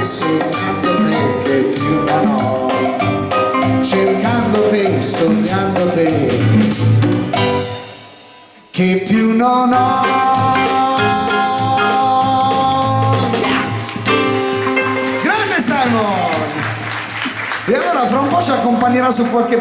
sognando te che più non ho, cercando te, sognando te che più non ho. Grande Simon! E allora fra un po' ci accompagnerà su qualche